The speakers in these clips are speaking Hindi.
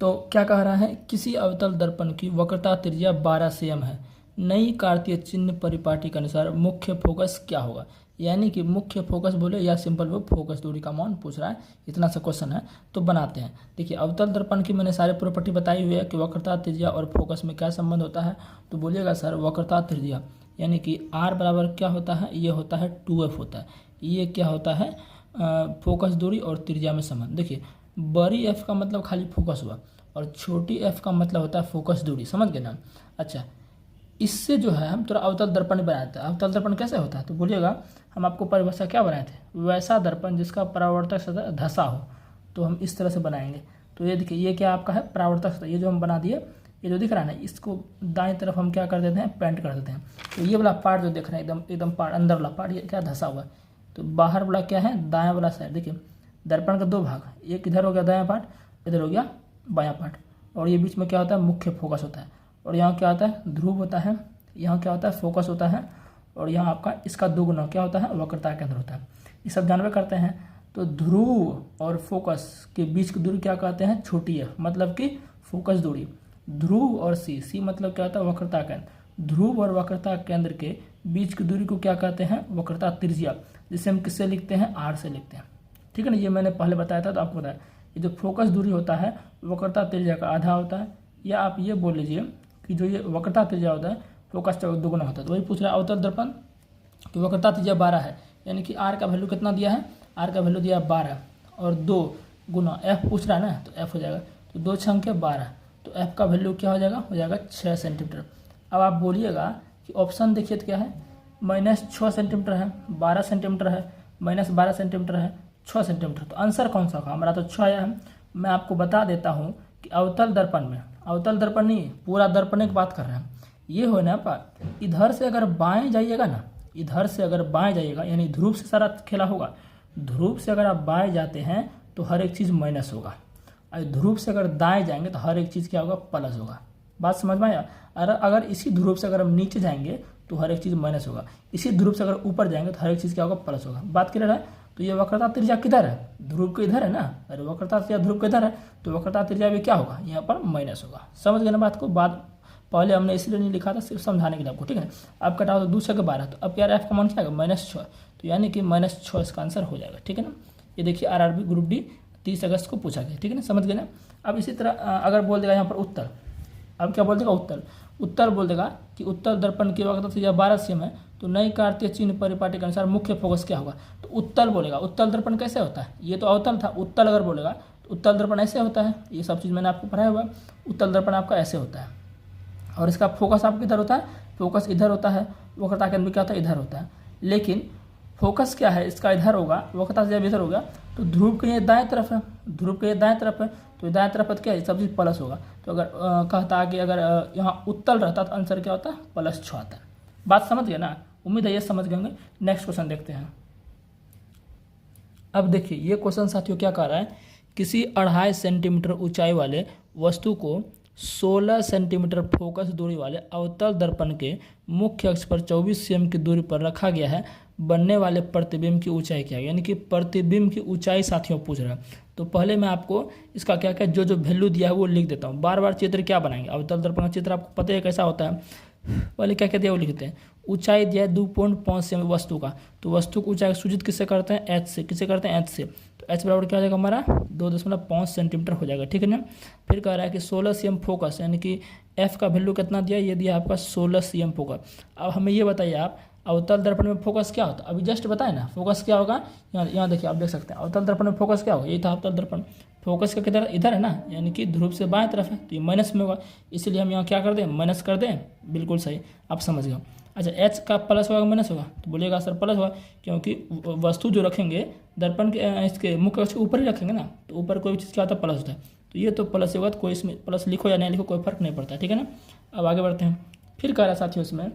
तो क्या कह रहा है, किसी अवतल दर्पण की वक्रता त्रिज्या 12 cm है, नई कार्तीय चिन्ह परिपाटी के अनुसार मुख्य फोकस क्या होगा। यानी कि मुख्य फोकस बोले या सिंपल वो फोकस दूरी का मान पूछ रहा है, इतना सा क्वेश्चन है। तो बनाते हैं। देखिए अवतल दर्पण की मैंने सारे प्रॉपर्टी बताई हुई है कि वक्रता त्रिज्या और फोकस में क्या संबंध होता है। तो बोलिएगा सर वक्रता त्रिज्या यानी कि r बराबर क्या होता है, ये होता है 2f होता है। ये क्या होता है, फोकस दूरी और त्रिज्या में संबंध। देखिए बड़ी f का मतलब खाली फोकस हुआ और छोटी f का मतलब होता है फोकस दूरी, समझ गए ना। अच्छा इससे जो है हम थोड़ा अवतल दर्पण बनाए थे। अवतल दर्पण कैसे होता है तो बोलिएगा, हम आपको परिभाषा क्या बनाए थे, वैसा दर्पण जिसका परावर्तक सतह धसा हो, तो हम इस तरह से बनाएंगे। तो ये देखिए ये क्या आपका है परावर्तक सतह, ये जो हम बना दिए, ये जो दिख रहा है ना, इसको दाएं तरफ हम क्या कर देते हैं, पेंट कर देते हैं। तो ये वाला पार्ट जो देख रहे हैं एकदम एकदम पार्ट अंदर वाला पार्ट, ये क्या धसा हुआ है। तो बाहर वाला क्या है, दायां वाला साइड। देखिए दर्पण का दो भाग, एक इधर हो गया दायां पार्ट, इधर हो गया बायां पार्ट, और ये बीच में क्या होता है, मुख्य फोकस होता है। और यहाँ क्या होता है, ध्रुव होता है, यहाँ क्या होता है, फोकस होता है, और यहाँ आपका इसका दोगुना क्या होता है, वक्रता केंद्र होता है। ये सब जानवे करते हैं। तो ध्रुव और फोकस के बीच की दूरी क्या कहते हैं, छोटी है, मतलब कि फोकस दूरी। ध्रुव और सी मतलब क्या होता है, वक्रता केंद्र। ध्रुव और वक्रता केंद्र के बीच की दूरी को क्या कहते हैं, वक्रता त्रिज्या, जिसे हम किससे लिखते हैं, r से लिखते हैं। ठीक है ना, ये मैंने पहले बताया था तो आपको बताया। ये जो फोकस दूरी होता है वक्रता त्रिज्या का आधा होता है, या आप ये बोल लीजिए कि जो ये वक्रता त्रिज्या होता है फोकस का दोगुना होता है। तो वही पूछ रहा है अवतल दर्पण की वक्रता त्रिज्या 12 है, यानी कि r का वैल्यू कितना दिया है, r का वैल्यू दिया है 12 और 2 गुना f पूछ रहा है ना, तो f हो जाएगा, तो 2 छंके 12, तो f का वैल्यू क्या हो जाएगा 6 सेंटीमीटर। अब आप बोलिएगा कि ऑप्शन देखिए तो क्या है, -6 सेंटीमीटर है, 12 सेंटीमीटर है, -12 सेंटीमीटर है, 6 सेंटीमीटर। तो आंसर कौन सा होगा, हमारा तो 6 आया है। मैं आपको बता देता हूँ कि अवतल दर्पण में, अवतल दर्पण नहीं पूरा दर्पण की बात कर रहे हैं, ये हो ना आप इधर से अगर बाएं जाइएगा ना, इधर से अगर बाएं जाइएगा यानी ध्रुव से सारा खेला होगा। ध्रुव से अगर आप बाएं जाते हैं तो हर एक चीज़ माइनस होगा, और ध्रुव से अगर दाएं जाएंगे तो हर एक चीज़ क्या होगा, प्लस होगा। बात समझ में आया। अगर इसी ध्रुव से अगर हम नीचे जाएंगे तो हर एक चीज़ माइनस होगा, इसी ध्रुव से अगर ऊपर जाएंगे तो हर एक चीज़ क्या होगा, प्लस होगा। बात क्लियर है। तो ये वक्रता त्रिज्या किधर है, ध्रुव के इधर है ना, अरे वक्रता त्रिज्या ध्रुव के इधर है, तो वक्रता त्रिज्या भी क्या होगा, यहाँ पर माइनस होगा। समझ गए ना बात को। बात पहले हमने इसलिए नहीं लिखा था, सिर्फ समझाने के लिए आपको, ठीक है। अब कटा तो 2 6 12, तो अब क्या एफ का मान क्या आएगा, -6, तो यानी कि -6 इसका आंसर हो जाएगा, ठीक है ना। ये देखिए RRB ग्रुप डी 30 अगस्त को पूछा गया, ठीक है ना, समझ गए ना। अब इसी तरह अगर बोल देगा यहाँ पर उत्तर, अब क्या बोल देगा, उत्तर बोल देगा कि उत्तल दर्पण की वक्रता त्रिज्या 12 cm है, तो नई कार्तीय चिन्ह परिपाटी के अनुसार मुख्य फोकस क्या होगा। तो उत्तल बोलेगा, उत्तल दर्पण कैसे होता है, ये तो अवतल था, उत्तल अगर बोलेगा तो उत्तल दर्पण ऐसे होता है। ये सब चीज़ मैंने आपको पढ़ाया हुआ। उत्तल दर्पण आपका ऐसे होता है, और इसका फोकस आपका किधर होता है, फोकस इधर होता है, वक्रता केंद्र क्या होता है, इधर होता है। लेकिन फोकस क्या है इसका इधर होगा, वक्रता जब इधर होगा तो ध्रुव के ये दाएं तरफ है, ध्रुव के ये दाएं तरफ है, तो दाएं तरफ है तो क्या है, सब चीज़ प्लस होगा। तो अगर कहता कि अगर यहाँ उत्तल रहता तो आंसर क्या होता है, +6 आता है। बात समझ गए ना, उम्मीद है ये समझ गए होंगे। नेक्स्ट क्वेश्चन देखते हैं। अब देखिए ये क्वेश्चन साथियों क्या कह रहा है, किसी 2.5 सेंटीमीटर ऊंचाई वाले वस्तु को 16 सेंटीमीटर फोकस दूरी वाले अवतल दर्पण के मुख्य अक्ष पर 24 cm की दूरी पर रखा गया है। बनने वाले प्रतिबिंब की ऊंचाई क्या है, यानी कि प्रतिबिंब की ऊंचाई साथियों पूछ रहा है। तो पहले मैं आपको इसका क्या क्या जो वैल्यू दिया है वो लिख देता हूँ। बार बार चित्र क्या बनाएंगे, अवतल दर्पण का चित्र आपको पता है कैसा होता है। पहले क्या क्या दिया वो लिखते हैं। ऊंचाई दिया है 2.5 cm वस्तु का, तो वस्तु की ऊंचाई सूचित किससे करते हैं, h से। किससे करते हैं, h से। तो h बराबर क्या हो जाएगा हमारा 2.5 सेंटीमीटर हो जाएगा, ठीक है ना। फिर कह रहा है कि 16 cm फोकस, यानी कि f का वैल्यू कितना दिया, ये दिया आपका 16 cm फोकस। अब हमें ये बताइए आप, अवतल दर्पण में फोकस क्या होता है, अभी जस्ट बताए ना फोकस क्या होगा। यहाँ देखिए आप देख सकते हैं अवतल दर्पण में फोकस क्या होगा, ये था अवतल दर्पण। फोकस का किधर, इधर है ना, यानी कि ध्रुव से बाएं तरफ है, तो ये माइनस में होगा, इसलिए हम यहाँ क्या कर दें, माइनस कर दें। बिल्कुल सही, आप समझ गए। अच्छा h का प्लस होगा माइनस होगा, तो बोलिएगा सर प्लस होगा, क्योंकि वस्तु जो रखेंगे दर्पण के इसके मुख्य अक्ष के ऊपर ही रखेंगे ना, तो ऊपर कोई चीज़ क्या होता है, प्लस होता है। तो ये तो प्लस होगा, तो कोई इसमें प्लस लिखो या नहीं लिखो कोई फर्क नहीं पड़ता, ठीक है ना। अब आगे बढ़ते हैं। फिर कह रहा है साथियों इसमें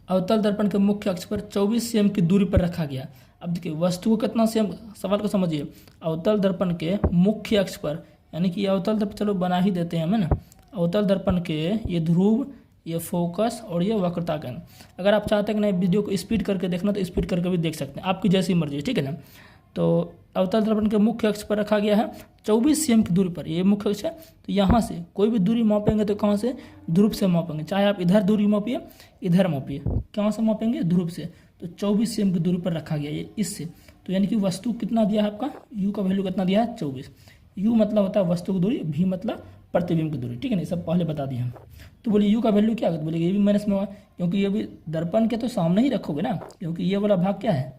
अवतल दर्पण के मुख्य अक्ष पर 24 cm की दूरी पर रखा गया। अब देखिए वस्तु को कितना cm, सवाल को समझिए। अवतल दर्पण के मुख्य अक्ष पर, यानी कि अवतल दर्पण चलो बना ही देते हैं हमें ना। अवतल दर्पण के ये ध्रुव, ये फोकस और ये वक्रता केंद्र। अगर आप चाहते हैं कि नहीं वीडियो को स्पीड करके देखना तो स्पीड करके भी देख सकते हैं, आपकी जैसी मर्जी है, ठीक है ना। तो अवतल दर्पण के मुख्य अक्ष पर रखा गया है 24 cm की दूरी पर, ये मुख्य अक्ष है, तो यहाँ से कोई भी दूरी मापेंगे तो कहाँ से, ध्रुव से मापेंगे, चाहे आप इधर दूरी मापिए इधर मापिए, कहाँ से मापेंगे, ध्रुव से। तो 24 cm की दूरी पर रखा गया ये इससे, तो यानी कि वस्तु कितना दिया है आपका, u का वैल्यू कितना दिया है 24। u मतलब होता है वस्तु की दूरी, v मतलब प्रतिबिंब की दूरी, ठीक है ना, ये सब पहले बता दिए हम। तो बोलिए u का वैल्यू क्या है, तो बोलिए ये भी माइनस में होगा, क्योंकि ये भी दर्पण के तो सामने ही रखोगे ना, क्योंकि ये वाला भाग क्या है,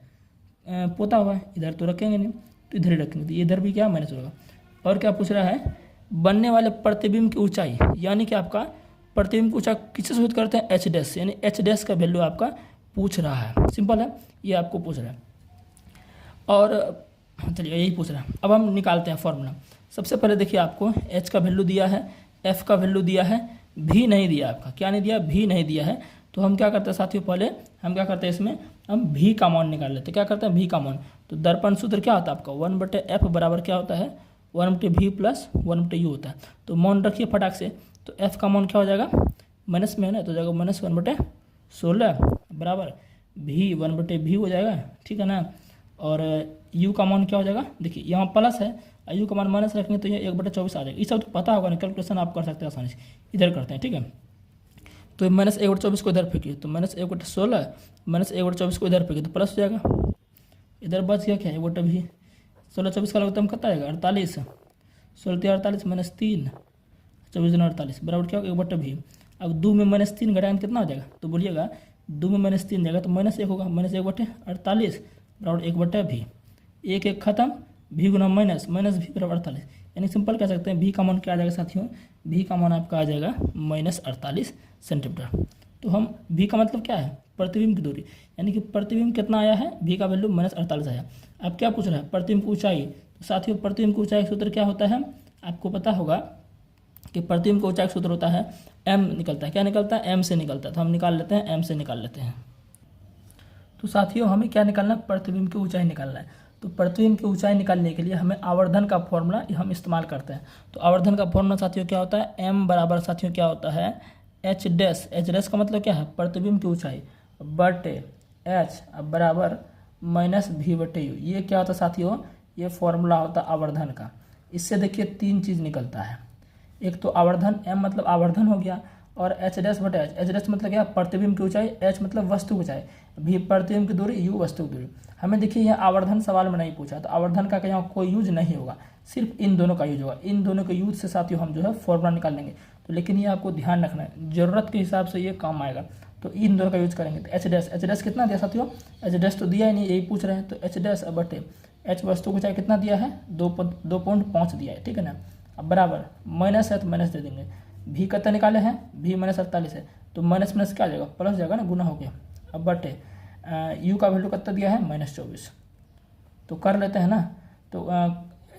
पोता हुआ है, इधर तो रखेंगे नहीं, तो इधर ही रखेंगे, तो ये इधर भी क्या माइनस होगा। और क्या पूछ रहा है, बनने वाले प्रतिबिंब की ऊंचाई, यानी कि आपका प्रतिबिंब की ऊंचाई किससे सूचित करते हैं, एच डैश से, यानी एच डैश का वैल्यू आपका पूछ रहा है, सिंपल है, ये आपको पूछ रहा है। और चलिए यही पूछ रहा है, अब हम निकालते हैं फॉर्मूला। सबसे पहले देखिए आपको h का वैल्यू दिया है, f का वैल्यू दिया है, v नहीं दिया आपका, क्या नहीं दिया, v नहीं दिया है। तो हम क्या करते हैं साथियों, पहले हम क्या करते हैं इसमें, हम v का मान निकाल लेते हैं। क्या करते हैं, v का मान, तो दर्पण सूत्र क्या होता है आपका, 1/f बराबर क्या होता है, 1/v प्लस 1/u होता है। तो मान रखिए फटाक से, तो f का मान क्या हो जाएगा, माइनस में है ना, तो जाएगा -1/16 बराबर v 1/v हो जाएगा, ठीक है ना। और u का मान क्या हो जाएगा, देखिए यहाँ प्लस है, u का मान माइनस रखेंगे तो ये 1/24 आ जाएगा। इस सब तो पता होगा ना, कैलकुलेशन आप कर सकते हैं आसानी से, इधर करते हैं, ठीक है। तो -1/24 को इधर फेंकिए, तो -1/16 -1/24 को इधर फेंकिए तो प्लस हो जाएगा, इधर बच गया क्या है 1/v, 16/24 का लगता है कितना आएगा 48, 16×3 = 3, 24×48 बराबर क्या होगा 1/v। अब 2 में -3 घटाएंगे कितना हो जाएगा, तो बोलिएगा 2 में -3 जाएगा तो -1 होगा, -1/48 बराबर 1/v, 1 1 खत्म, v गुना माइनस v बराबर 48, यानी सिंपल कह सकते हैं v का मान क्या आ जाएगा साथियों, v का मान आपका आ जाएगा -48 सेंटीमीटर। तो हम v का मतलब क्या है, प्रतिबिंब की दूरी, यानी कि प्रतिबिंब कितना आया है, v का वैल्यू -48 आया। अब क्या पूछ रहा है, प्रतिबिंब की ऊंचाई, तो साथियों प्रतिबिंब की ऊंचाई का सूत्र क्या होता है, आपको पता होगा कि प्रतिबिंब का ऊंचाई का सूत्र होता है m निकलता है, क्या निकलता है, m से निकलता है, तो हम निकाल लेते हैं, m से निकाल लेते हैं। तो साथियों हमें क्या निकालना है, प्रतिबिंब की ऊंचाई निकालना है। तो प्रतिबिंब की ऊंचाई निकालने के लिए हमें आवर्धन का फॉर्मूला हम इस्तेमाल करते हैं। तो आवर्धन का फॉर्मूला साथियों क्या होता है, m बराबर साथियों क्या होता है, h डैश का मतलब क्या है, प्रतिबिंब की ऊंचाई बटे h बराबर -v/u। ये क्या होता है साथियों, ये फॉर्मूला होता है आवर्धन का। इससे देखिए 3 चीज़ निकलता है, एक तो आवर्धन, m मतलब आवर्धन हो गया, और h डैश बटे h डैश मतलब क्या, प्रतिबिंब की ऊंचाई, h मतलब वस्तु की ऊंचाई, v प्रतिबिंब की दूरी, u वस्तु की दूरी। हमें देखिए यहाँ आवर्धन सवाल में नहीं पूछा, तो आवर्धन का यहाँ कोई यूज नहीं होगा, सिर्फ इन दोनों का यूज होगा। इन दोनों के यूज से साथियों हम जो है फॉर्मूला निकाल लेंगे। तो लेकिन ये आपको ध्यान रखना है, जरूरत के हिसाब से ये काम आएगा, तो इन दोनों का यूज करेंगे। तो एच डैश कितना दिया साथियों, एच डैश तो दिया ही नहीं, यही पूछ रहे हैं, तो एच डैश बटे एच वस्तु को चाहे कितना दिया है, 2.5 दिया है, ठीक है ना। अब बराबर माइनस है तो माइनस दे देंगे, भी कितना निकाले हैं, भी -48 है, तो माइनस क्या आ जाएगा, प्लस जाएगा ना, गुना हो गया। अब बटे u का वैल्यू कितना दिया है, -24, तो कर लेते हैं ना। तो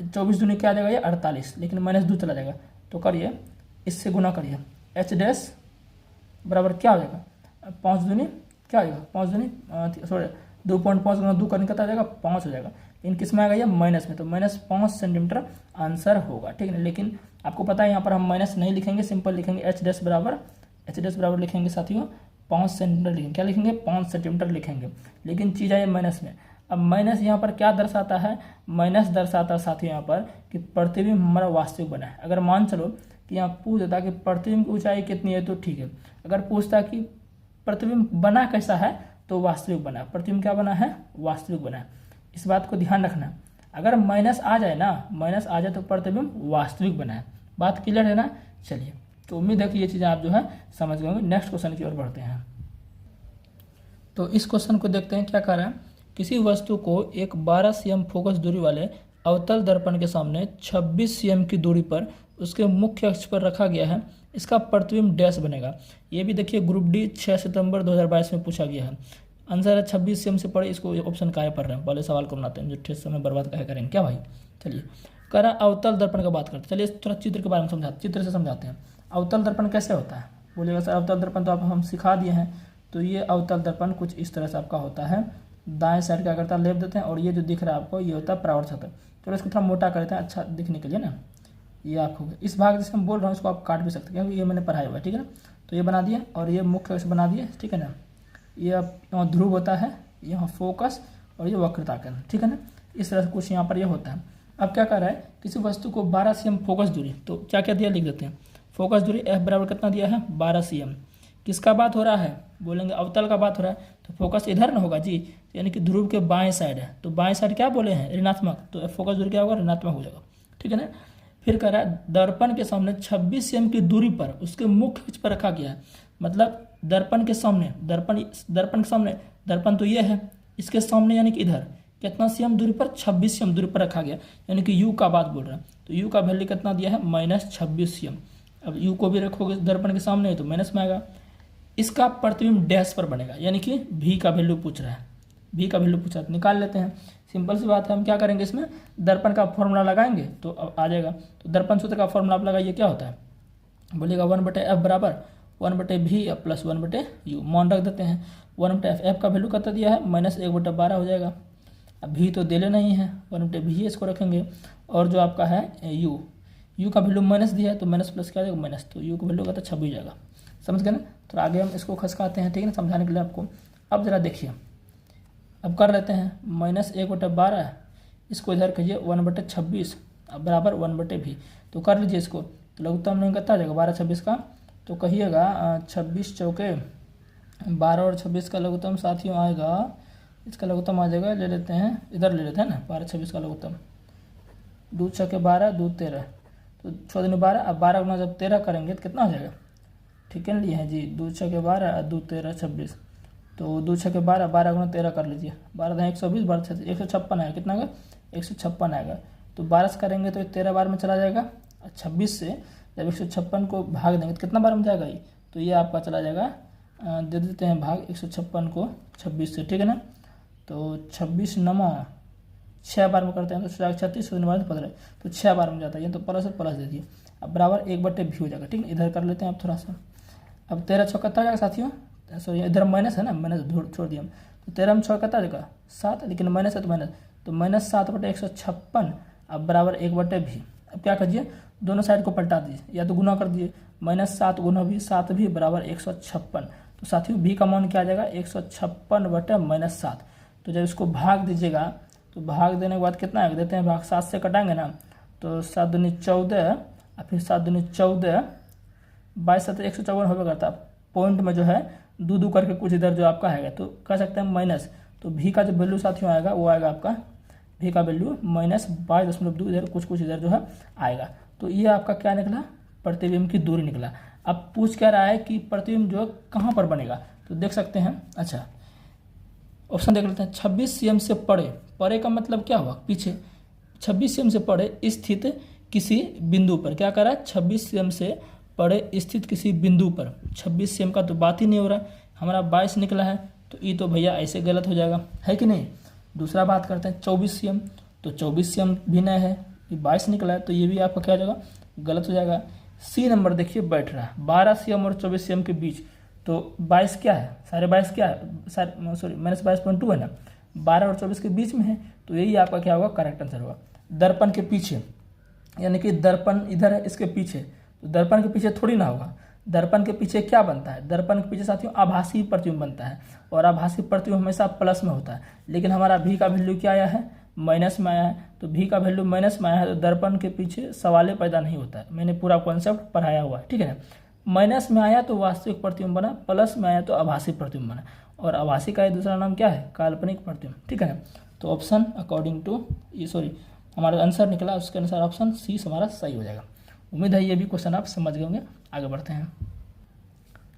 24 दूनी क्या आ जाएगा, ये 48, लेकिन -2 चला जाएगा, तो करिए इससे गुना करिए, एच डैश बराबर क्या हो जाएगा, 5 दूनी क्या आ जाएगा, 5 दूनी 2.5 गुना 2 करने का आ जाएगा 5 हो जाएगा, लेकिन किस में आएगा ये माइनस में, तो -5 सेंटीमीटर आंसर होगा, ठीक है। लेकिन आपको पता है यहाँ पर हम माइनस नहीं लिखेंगे, सिंपल लिखेंगे एच डैश बराबर लिखेंगे साथियों 5 सेंटीमीटर लिखेंगे, क्या लिखेंगे 5 सेंटीमीटर लिखेंगे, लेकिन चीज़ है माइनस में। अब माइनस यहाँ पर क्या दर्शाता है, माइनस दर्शाता है साथियों यहाँ पर कि प्रतिबिंब हमारा वास्तविक बना है। अगर मान चलो कि यहाँ पूछ देता कि प्रतिबिंब की ऊंचाई कितनी है, तो ठीक है। अगर पूछता कि प्रतिबिंब बना कैसा है, तो वास्तविक बना, प्रतिबिंब क्या बना है, वास्तविक बना है। इस बात को ध्यान रखना, अगर माइनस आ जाए ना, माइनस आ जाए तो प्रतिबिंब वास्तविक बना है। बात क्लियर है ना। चलिए, तो उम्मीद है कि ये चीज़ें आप जो है समझ गए होंगे। नेक्स्ट क्वेश्चन की ओर बढ़ते हैं। तो इस क्वेश्चन को देखते हैं क्या कह रहा है। किसी वस्तु को एक 12 cm फोकस दूरी वाले अवतल दर्पण के सामने 26 cm की दूरी पर उसके मुख्य अक्ष पर रखा गया है। इसका प्रतिबिंब डैश बनेगा। ये भी देखिए ग्रुप डी 6 सितंबर 2022 में पूछा गया है। आंसर है 26 cm से पढ़े। इसको ऑप्शन काहे पढ़ रहे हैं, पहले सवाल को बनाते हैं, जो ठेस समय बर्बाद काहे करेंगे क्या भाई। चलिए, कह रहा अवतल दर्पण का बात करते। चलिए थोड़ा चित्र के बारे में समझाते, चित्र से समझाते हैं। अवतल दर्पण कैसे होता है, बोलिएगा सर अवतल दर्पण तो आप हम सिखा दिए हैं। तो ये अवतल दर्पण कुछ इस तरह से आपका होता है। दाएं साइड क्या करता है, लेप देते हैं, और ये जो दिख रहा है आपको ये होता है परावर्त सतह। चलो इसको थोड़ा मोटा करते हैं अच्छा दिखने के लिए ना। ये आप हो गया, इस भाग जिसको हम बोल रहे हैं उसको आप काट भी सकते हैं, क्योंकि ये मैंने पढ़ाया हुआ है, ठीक है ना। तो ये बना दिया, और ये मुख्य अक्ष बना दिए, ठीक है ना। ये यहाँ ध्रुव होता है, यहाँ फोकस, और ये वक्रता केंद्र, ठीक है ना। इस तरह से कुछ यहाँ पर ये होता है। अब क्या कर रहा है, किसी वस्तु को 12 cm फोकस दूरी, तो क्या क्या दिया लिख देते हैं। फोकस दूरी F बराबर कितना दिया है 12 cm। किसका बात हो रहा है, बोलेंगे अवतल का बात हो रहा है, तो फोकस इधर ना होगा जी, यानी कि ध्रुव के बाएं साइड है, तो बाएं साइड क्या बोले हैं ऋणात्मक, तो फोकस दूरी क्या होगा ऋणात्मक हो जाएगा, ठीक है ना। फिर कह रहा है दर्पण के सामने 26 cm की दूरी पर उसके मुख्य अक्ष पर रखा गया है, मतलब दर्पण के सामने, दर्पण के सामने, दर्पण तो ये है, इसके सामने यानी कि इधर कितना cm दूरी पर 26 cm दूरी पर रखा गया, यानी कि u का बात बोल रहा है। तो u का वैल्यू कितना दिया है -26 cm। अब u को भी रखोगे दर्पण के सामने तो माइनस में आएगा। इसका प्रतिबिंब डैश पर बनेगा, यानी कि v का वैल्यू पूछ रहा है, v का वैल्यू पूछा, तो निकाल लेते हैं। सिंपल सी बात है, हम क्या करेंगे इसमें दर्पण का फॉर्मूला लगाएंगे तो अब आ जाएगा। तो दर्पण सूत्र का फॉर्मूला आप लगाइए, क्या होता है, बोलिएगा 1/f बराबर 1/v प्लस 1/u, मान रख देते हैं 1/f, f का वैल्यू कितना दिया है -1/12 हो जाएगा। अब v तो दे लेना ही है, 1/v इसको रखेंगे, और जो आपका है u का वैल्यू माइनस दिया है तो माइनस प्लस क्या हो जाएगा माइनस, तो u का वैल्यू का तो 26 जाएगा, समझ गए ना। तो आगे हम इसको खसकाते हैं, ठीक है ना, समझाने के लिए आपको। अब जरा देखिए, अब कर लेते हैं -1/12, इसको इधर कहिए 1/26 अब बराबर 1/v, तो कर लीजिए इसको, तो लघुत्तम नहीं करता जाएगा 12-26 का, तो कहिएगा 26 चौके 12 और 26 का लघुत्तम साथियों आएगा, इसका लघुत्तम आ जाएगा, ले लेते हैं इधर ले लेते हैं ना 12-26 का लघुत्तम, 2 छक्के 12 2 13, तो 6 दूनी 12, अब 12 गुना जब 13 करेंगे तो कितना हो जाएगा, ठीक है ना लिए हैं जी, 2 छक्के 12 2 13 26, तो 2 छक्के 12, 12 गुना 13 कर लीजिए, 12 120, 12 156 आएगा, कितना आएगा 156 आएगा। तो 12 से करेंगे तो 13 बार में चला जाएगा, 26 से जब 156 को भाग देंगे तो कितना बार में जाएगा ये, तो ये आपका चला जाएगा, दे देते हैं भाग 156 को 26 से, ठीक है ना। तो 26 नमा 6 बार में करते हैं तो 36 15, तो 6 बार में जाता है, ये तो प्लस और प्लस दे दिए, अब बराबर 1/v हो जाएगा, ठीक है। इधर कर लेते हैं अब थोड़ा सा, अब 13 छक्का कितना जाएगा साथियों, सॉरी इधर माइनस है ना, माइनस छोड़ दिया हम, तो 13 में 6 कितना जाएगा 7, लेकिन माइनस है तो माइनस, तो -7/156 अब बराबर 1/v। अब क्या कीजिए दोनों साइड को पलटा दीजिए या तो गुना कर दिए, -7 गुना v 7v बराबर 156, तो साथियों v का मान क्या आ जाएगा 156/-7। तो जब इसको भाग दीजिएगा तो भाग देने के बाद कितना आएगा, देते हैं भाग 7 से कटाएंगे ना, तो 7 दूनी 14 और फिर 7 दूनी 14, 22 7 154 होगा करता, पॉइंट में जो है दो करके कुछ इधर जो आपका है तो कह सकते हैं माइनस, तो v का जो वैल्यू साथियों आएगा वो आएगा आपका v का वैल्यू -22.2, इधर कुछ इधर जो है आएगा। तो ये आपका क्या निकला, प्रतिबिंब की दूरी निकला। अब पूछ क्या रहा है कि प्रतिबिंब जो कहाँ पर बनेगा, तो देख सकते हैं, अच्छा ऑप्शन देख लेते हैं, 26 cm से परे का मतलब क्या हुआ पीछे, 26 cm से परे स्थित किसी बिंदु पर, क्या कर रहा है 26 cm से परे स्थित किसी बिंदु पर, 26 cm का तो बात ही नहीं हो रहा है, हमारा 22 निकला है, तो ये तो भैया ऐसे गलत हो जाएगा, है कि नहीं। दूसरा बात करते हैं 24 cm, तो 24 cm भी नहीं है, ये 22 निकला है, तो ये भी आपका क्या हो जाएगा गलत हो जाएगा। सी नंबर देखिए बैठ रहा है 12 cm और 24 cm के बीच, तो 22 क्या है, साढ़े 22 क्या है, सॉरी -22.2 है ना, 12 और 24 के बीच में है, तो यही आपका क्या होगा करेक्ट आंसर होगा। दर्पण के पीछे, यानी कि दर्पण इधर है इसके पीछे, तो दर्पण के पीछे थोड़ी ना होगा, दर्पण के पीछे क्या बनता है, दर्पण के पीछे साथियों आभासी प्रतिबिंब बनता है, और आभासी प्रतिबिंब हमेशा प्लस में होता है, लेकिन हमारा v का वैल्यू क्या आया है माइनस में आया है, तो v का वैल्यू माइनस में आया है, तो दर्पण के पीछे सवाल पैदा नहीं होता है, मैंने पूरा कॉन्सेप्ट पढ़ाया हुआ है, ठीक है ना। माइनस में आया तो वास्तविक प्रतिबिंब बना, प्लस में आया तो आभासी प्रतिबिंब बना, और आभासी का दूसरा नाम क्या है काल्पनिक प्रतिबिंब, ठीक है ना। तो ऑप्शन अकॉर्डिंग टू ये सॉरी हमारा आंसर निकला, उसके अनुसार ऑप्शन सी हमारा सही हो जाएगा। उम्मीद है ये भी क्वेश्चन आप समझ गए होंगे। आगे बढ़ते हैं,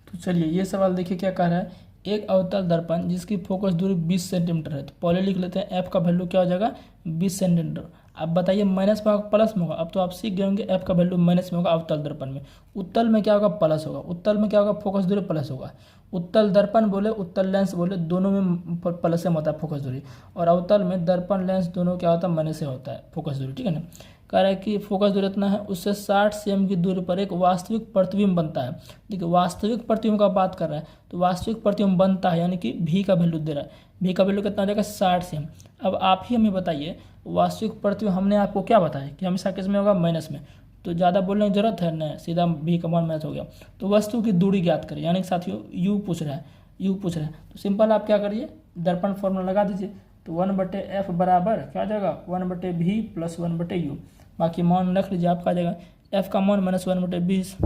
तो चलिए ये सवाल देखिए क्या कह रहा है, एक अवतल दर्पण जिसकी फोकस दूरी 20 सेंटीमीटर है, तो पहले लिख लेते हैं f का वैल्यू क्या हो जाएगा 20 सेंटीमीटर। अब बताइए माइनस में होगा प्लस में होगा, अब तो आप सीख गए होंगे f का वैल्यू माइनस में होगा अवतल दर्पण में, उत्तल में क्या होगा प्लस होगा, उत्तल में क्या होगा फोकस दूरी प्लस होगा, उत्तल दर्पण बोले उत्तल लेंस बोले दोनों में प्लस से होता है फोकस दूरी, और अवतल में दर्पण लेंस दोनों क्या होता है माइनस से होता है फोकस दूरी, ठीक है ना। कह रहा है कि फोकस दूरी इतना है, उससे 60 cm की दूरी पर एक वास्तविक प्रतिबिंब बनता है। देखिए वास्तविक प्रतिबिंब का बात कर रहा है, तो वास्तविक प्रतिबिंब बनता है यानी कि v का वैल्यू दे रहा है, v का वैल्यू कितना हो जाएगा 60 cm। अब आप ही हमें बताइए वास्तविक प्रतिबिंब हमने आपको क्या बताया कि हमेशा किस में होगा माइनस में, तो ज़्यादा बोलने की जरूरत है ना, सीधा v का मान माइनस हो गया। तो वस्तु की दूरी ज्ञात करें, यानी कि साथियों u पूछ रहा है, तो सिंपल आप क्या करिए दर्पण फॉर्मूला लगा दीजिए, तो 1/f बराबर क्या आ जाएगा 1/v प्लस 1/u। बाकी मान रख लीजिए आपका आ जाएगा f का मान -1/20,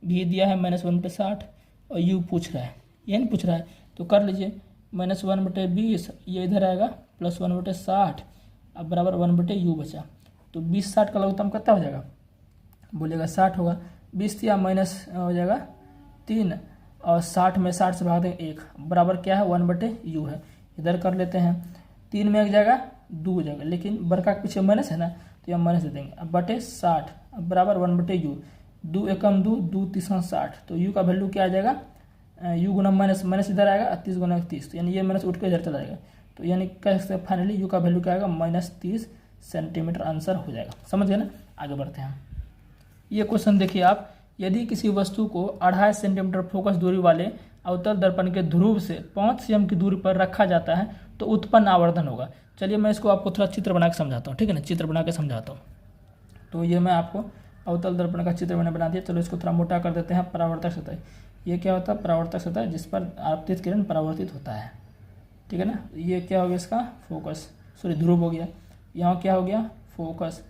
v दिया है -1/60 और u पूछ रहा है, ये नहीं पूछ रहा है तो कर लीजिए -1/20 ये इधर आएगा प्लस 1/60 अब बराबर 1/u बचा। तो 20-60 का लघुत्तम कितना हो जाएगा, बोलेगा 60 होगा। 20 या माइनस हो जाएगा 3 और 60 में 60 से भाग देंगे 1 बराबर क्या है 1/u है। इधर कर लेते हैं 3 में 1 जाएगा 2 जाएगा, लेकिन बड़का के पीछे माइनस है ना तो यहाँ माइनस दे देंगे। अब बटे 60 अब बराबर 1/u, 2 एकम 2, 2 तीसरा 60 तो u का वैल्यू क्या आ जाएगा u गुना माइनस माइनस इधर आएगा 30 गुना 30 तो यानी ये माइनस उठ के इधर चला जाएगा। तो यानी कह सकते हैं फाइनली u का वैल्यू क्या आएगा -30 सेंटीमीटर आंसर हो जाएगा। समझ गए ना, आगे बढ़ते हैं। ये क्वेश्चन देखिए आप, यदि किसी वस्तु को 2.5 सेंटीमीटर फोकस दूरी वाले अवतल दर्पण के ध्रुव से 5 cm की दूरी पर रखा जाता है तो उत्पन्न आवर्धन होगा। चलिए मैं इसको आपको थोड़ा चित्र बना के समझाता हूँ, ठीक है ना, चित्र बना के समझाता हूँ। तो ये मैं आपको अवतल दर्पण का चित्र मैंने बना दिया। चलो इसको थोड़ा मोटा कर देते हैं। परावर्तक सतह, ये क्या होता है परावर्तक सतह जिस पर आपतित किरण परावर्तित होता है, ठीक है ना। ये क्या हो गया इसका फोकस, सॉरी ध्रुव हो गया। यहाँ क्या हो गया फोकस,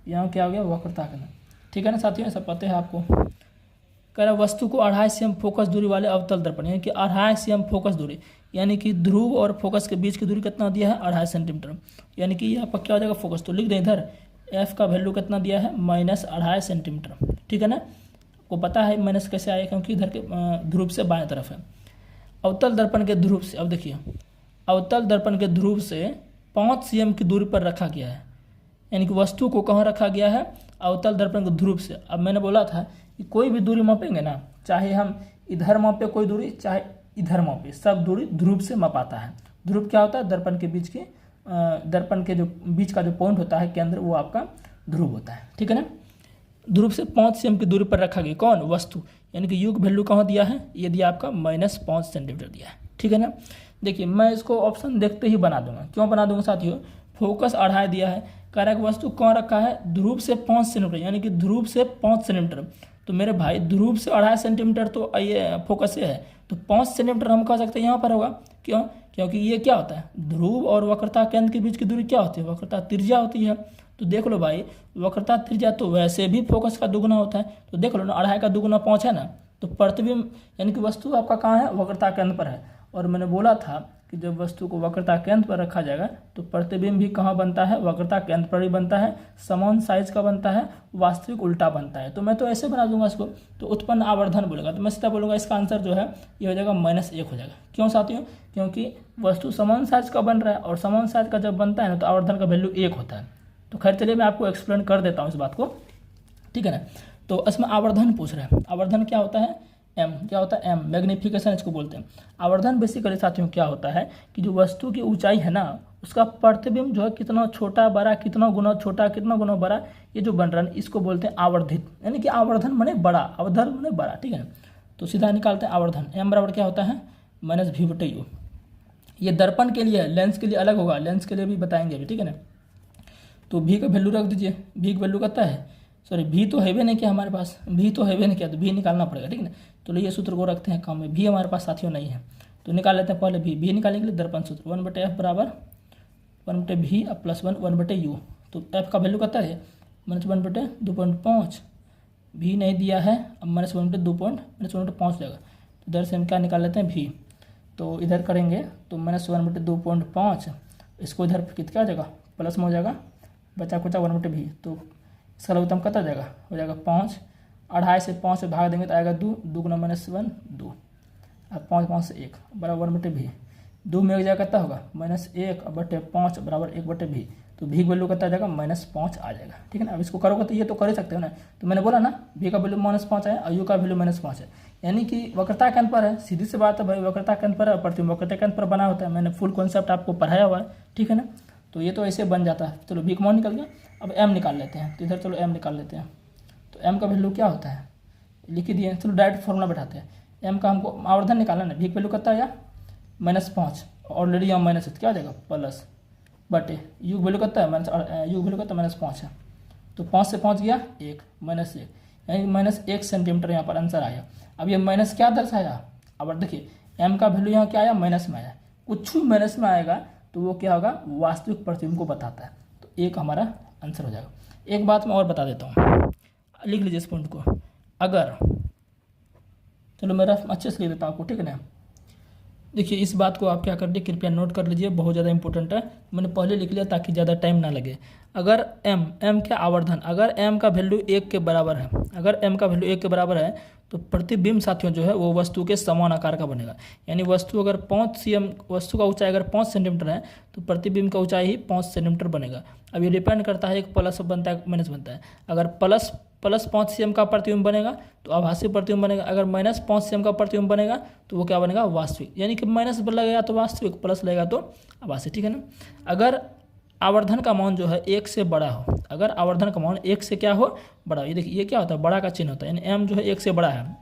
यहाँ क्या हो गया वक्रता किरण, ठीक है ना साथियों, सब पता है आपको। कह रहा वस्तु को 2.5 cm फोकस दूरी वाले अवतल दर्पण यानी कि 2.5 cm फोकस दूरी यानी कि ध्रुव और फोकस के बीच की दूरी कितना दिया है 2.5 सेंटीमीटर, यानी कि यहाँ पर क्या हो जाएगा फोकस। तो लिख दें इधर f का वैल्यू कितना दिया है -2.5 सेंटीमीटर, ठीक है ना। आपको पता है माइनस कैसे आया क्योंकि इधर के ध्रुव से बाएं तरफ है। अवतल दर्पण के ध्रुव से, अब देखिए अवतल दर्पण के ध्रुव से 5 cm की दूरी पर रखा गया है, यानी कि वस्तु को कहाँ रखा गया है अवतल दर्पण के ध्रुव से। अब मैंने बोला था कि कोई भी दूरी मापेंगे ना, चाहे हम इधर मापे कोई दूरी चाहे इधर मापे, सब दूरी ध्रुव से मापाता है। ध्रुव क्या होता है दर्पण के बीच के दर्पण के जो बीच का जो पॉइंट होता है केंद्र वो आपका ध्रुव होता है, ठीक है ना। ध्रुव से 5 cm की दूरी पर रखा गया कौन वस्तु, यानी कि युग वैल्यू कहाँ दिया है, ये दिया आपका -5 सेंटीमीटर दिया है, ठीक है ना। देखिए मैं इसको ऑप्शन देखते ही बना दूंगा, क्यों बना दूंगा साथियों, फोकस 2.5 दिया है, कारक वस्तु कहाँ रखा है ध्रुव से 5 सेंटीमीटर यानी कि ध्रुव से 5 सेंटीमीटर। तो मेरे भाई ध्रुव से 2.5 सेंटीमीटर तो ये फोकस से है, तो 5 सेंटीमीटर हम कह सकते हैं यहाँ पर होगा। क्यों, क्योंकि ये क्या होता है ध्रुव और वक्रता केंद्र के बीच की दूरी क्या होती है वक्रता त्रिज्या होती है। तो देख लो भाई वक्रता त्रिज्या तो वैसे भी फोकस का दुगुना होता है, तो देख लो ना 2.5 का दुगुना 5 है ना, तो प्रतिबिंब यानी कि वस्तु आपका कहाँ है वक्रता केंद्र पर है। और मैंने बोला था कि जब वस्तु को वक्रता केंद्र पर रखा जाएगा तो प्रतिबिंब भी कहाँ बनता है वक्रता केंद्र पर ही बनता है, समान साइज का बनता है, वास्तविक उल्टा बनता है। तो मैं तो ऐसे बना दूंगा इसको, तो उत्पन्न आवर्धन बोलेगा तो मैं सीधा बोलूँगा इसका आंसर जो है ये हो जाएगा -1 हो जाएगा। क्यों साथियों, क्योंकि वस्तु समान साइज का बन रहा है और समान साइज का जब बनता है ना तो आवर्धन का वैल्यू 1 होता है। तो खैर चलिए मैं आपको एक्सप्लेन कर देता हूँ इस बात को, ठीक है ना। तो इसमें आवर्धन पूछ रहा है, आवर्धन क्या होता है m, क्या होता है m मैग्नीफिकेशन इसको बोलते हैं। आवर्धन बेसिकली साथियों क्या होता है कि जो वस्तु की ऊंचाई है ना उसका प्रतिबिंब जो है कितना छोटा बड़ा कितना गुना छोटा कितना गुना बड़ा ये जो बन रहा है इसको बोलते हैं आवर्धित, यानी कि आवर्धन माने बड़ा, आवर्धन माने बड़ा, ठीक है ना। तो सीधा निकालते हैं आवर्धन m बराबर क्या होता है -v/u। ये दर्पण के लिए लेंस के लिए अलग होगा, लेंस के लिए भी बताएंगे अभी, ठीक है ना। तो v का वैल्यू रख दीजिए, v का वैल्यू कितना है, सॉरी v तो है भी नहीं क्या हमारे पास, v तो है भी नहीं क्या, तो v निकालना पड़ेगा, ठीक है ना। तो ये सूत्र को रखते हैं काम में, v हमारे पास साथियों नहीं है तो निकाल लेते हैं पहले v निकालने के लिए दर्पण सूत्र 1/f बराबर 1/v प्लस 1/u। तो f का वैल्यू कितना है -1/2.5, v नहीं दिया है अब -1/5 जाएगा। तो इधर से हम क्या निकाल लेते हैं v, तो इधर करेंगे तो -1/2.5 इसको इधर कितना आ जाएगा प्लस में हो जाएगा बचा कुचा 1/v। तो इसका लघुत्तम कितना जाएगा हो जाएगा 5, 2.5 से 5 से भाग देंगे तो आएगा 2, 2 गुना -1 2, अब 5 से 1 बराबर 1/v। 2 में एक जगह कितना होगा -1/5 बराबर 1/v। तो v वैल्यू कितना आ जाएगा -5 आ जाएगा, ठीक है ना। अब इसको करोगे तो ये तो कर ही सकते हो ना। तो मैंने बोला ना v का वैल्यू -5 है और u का वैल्यू -5 है, यानी कि वक्रता केंद्र पर है, सीधी सी बात है भाई वक्रता केंद्र पर है, प्रतिबिंब वक्रता केंद्र पर बना होता है। मैंने फुल कॉन्सेप्ट आपको पढ़ाया हुआ है, ठीक है ना। तो ये तो ऐसे बन जाता है। चलो v का मान निकल गया, अब m निकाल लेते हैं। तो इधर चलो m निकाल लेते हैं। तो m का वैल्यू क्या होता है लिख ही दिए, चलो डायरेक्ट फॉर्मूला बैठाते हैं। m का हमको आवर्धन निकालना है, v का वैल्यू कितना आया -5, ऑलरेडी यहाँ माइनस है तो क्या हो जाएगा प्लस बटे u वैल्यू कितना है u वैल्यू कितना -5 है। तो 5 से 5 गया 1 -1 यानी -1 सेंटीमीटर यहाँ पर आंसर आया। अब ये माइनस क्या दर्शाया, अब देखिए m का वैल्यू यहाँ क्या आया माइनस में आया, कुछ माइनस में आएगा तो वो क्या होगा, वास्तविक प्रतिबिंब को बताता है। तो एक हमारा आंसर हो जाएगा। एक बात मैं और बता देता हूँ, लिख लीजिए इस पॉइंट को। अगर, चलो मेरा अच्छे से लिख देता हूँ आपको, ठीक है ना। देखिए इस बात को आप क्या कर लीजिए, कृपया नोट कर लीजिए, बहुत ज़्यादा इंपॉर्टेंट है। मैंने पहले लिख लिया ताकि ज़्यादा टाइम ना लगे। अगर m क्या आवर्धन, अगर m का वैल्यू 1 के बराबर है, अगर m का वैल्यू 1 के बराबर है तो प्रतिबिंब साथियों जो है वो वस्तु के समान आकार का बनेगा। यानी वस्तु अगर 5 cm, वस्तु का ऊंचाई अगर 5 सेंटीमीटर है तो प्रतिबिंब का ऊंचाई ही 5 सेंटीमीटर बनेगा। अब ये डिपेंड करता है एक प्लस बनता है माइनस बनता है। अगर प्लस 5 cm का प्रतिबिंब बनेगा तो आभासी प्रतिबिंब बनेगा। अगर माइनस 5 cm का प्रतिबिंब बनेगा तो वो क्या बनेगा, वास्तविक। यानी कि माइनस लगेगा तो वास्तविक, प्लस लगेगा तो आभासी, ठीक है ना। अगर आवर्धन का मान जो है 1 से बड़ा हो, अगर आवर्धन का मान 1 से क्या हो, बड़ा हो, ये देखिए ये क्या होता है, बड़ा का चिन्ह होता है, यानी m जो है 1 से बड़ा है।